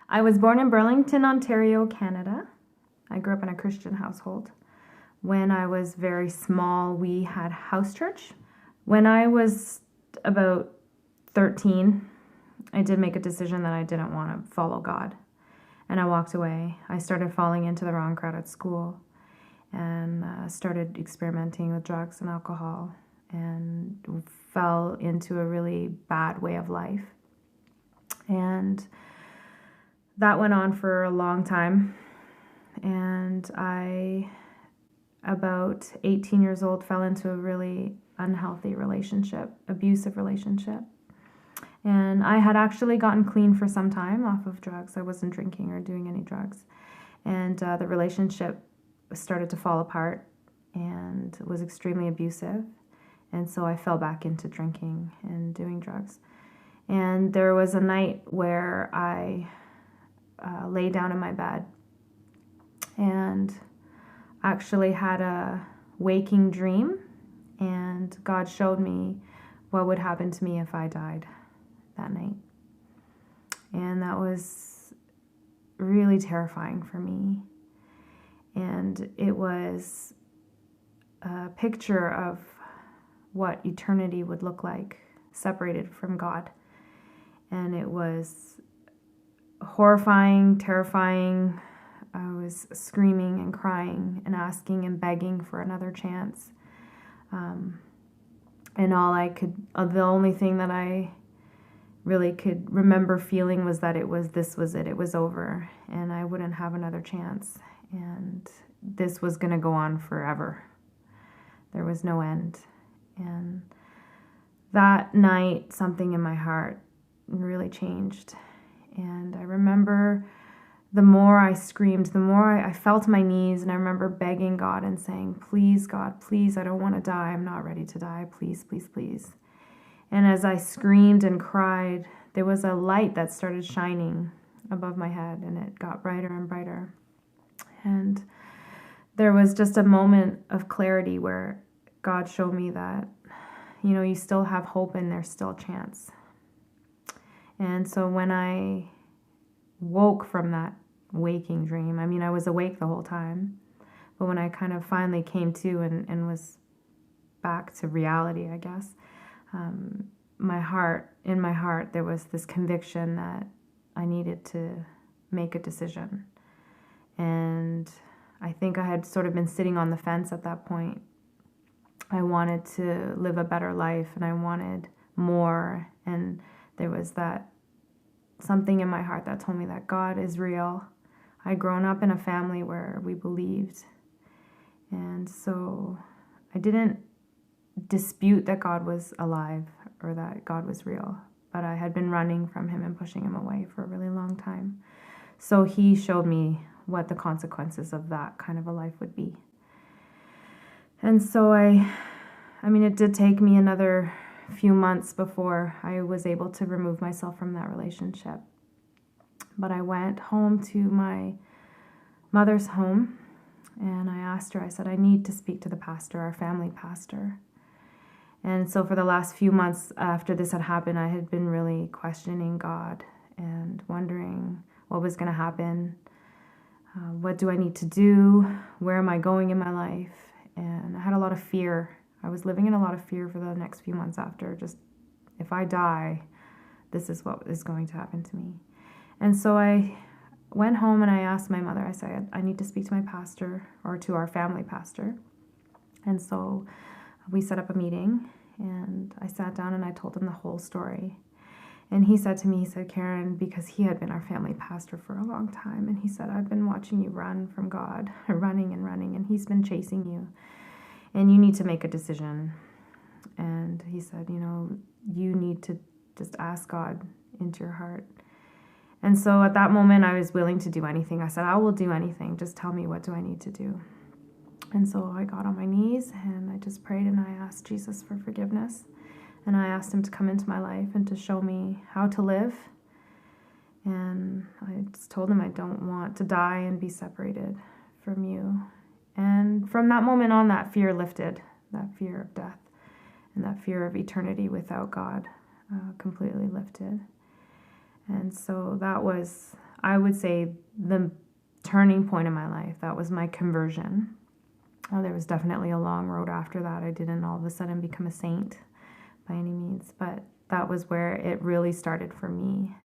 I was born in Burlington, Ontario, Canada. I grew up in a Christian household. When I was very small, we had house church. When I was about 13, I did make a decision that I didn't want to follow God. And I walked away. I started falling into the wrong crowd at school and started experimenting with drugs and alcohol and fell into a really bad way of life. And that went on for a long time. And I, about 18 years old, fell into a really unhealthy relationship, abusive relationship. And I had actually gotten clean for some time off of drugs. I wasn't drinking or doing any drugs. And the relationship started to fall apart and was extremely abusive. And so I fell back into drinking and doing drugs. And there was a night where I lay down in my bed and actually had a waking dream, and God showed me what would happen to me if I died that night. And that was really terrifying for me. And it was a picture of what eternity would look like separated from God. And it was horrifying, terrifying. I was screaming and crying and asking and begging for another chance. And the only thing that I really could remember feeling was that this was it. It was over, and I wouldn't have another chance. And this was going to go on forever. There was no end. And that night, something in my heart really changed. And I remember the more I screamed, the more I felt my knees, and I remember begging God and saying, please, God, please, I don't want to die. I'm not ready to die. Please, please, please. And as I screamed and cried, there was a light that started shining above my head, and it got brighter and brighter. And there was just a moment of clarity where God showed me that, you still have hope and there's still a chance. And so when I woke from that waking dream, I was awake the whole time, but when I kind of finally came to and was back to reality, I guess, in my heart, there was this conviction that I needed to make a decision. And I think I had sort of been sitting on the fence at that point. I wanted to live a better life, and I wanted more. And there was that something in my heart that told me that God is real. I'd grown up in a family where we believed. And so I didn't dispute that God was alive or that God was real, but I had been running from him and pushing him away for a really long time. So he showed me what the consequences of that kind of a life would be. And so it did take me another few months before I was able to remove myself from that relationship. But I went home to my mother's home, and I asked her, I said, I need to speak to the pastor, our family pastor. And so for the last few months after this had happened, I had been really questioning God and wondering what was going to happen. What do I need to do? Where am I going in my life? And I had a lot of fear. I was living in a lot of fear for the next few months after. Just, if I die, this is what is going to happen to me. And so I went home and I asked my mother, I said, I need to speak to my pastor, or to our family pastor. And so we set up a meeting, and I sat down and I told him the whole story. And he said to me, Karen, because he had been our family pastor for a long time, and he said, I've been watching you run from God, running and running, and he's been chasing you, and you need to make a decision. And he said, you need to just ask God into your heart. And so at that moment, I was willing to do anything. I said, I will do anything. Just tell me, what do I need to do? And so I got on my knees and I just prayed, and I asked Jesus for forgiveness. And I asked him to come into my life and to show me how to live. And I just told him I don't want to die and be separated from you. And from that moment on, that fear lifted, that fear of death and that fear of eternity without God completely lifted. And so that was I would say the turning point in my life, that was my conversion. There was definitely a long road after that. I didn't all of a sudden become a saint by any means, but that was where it really started for me.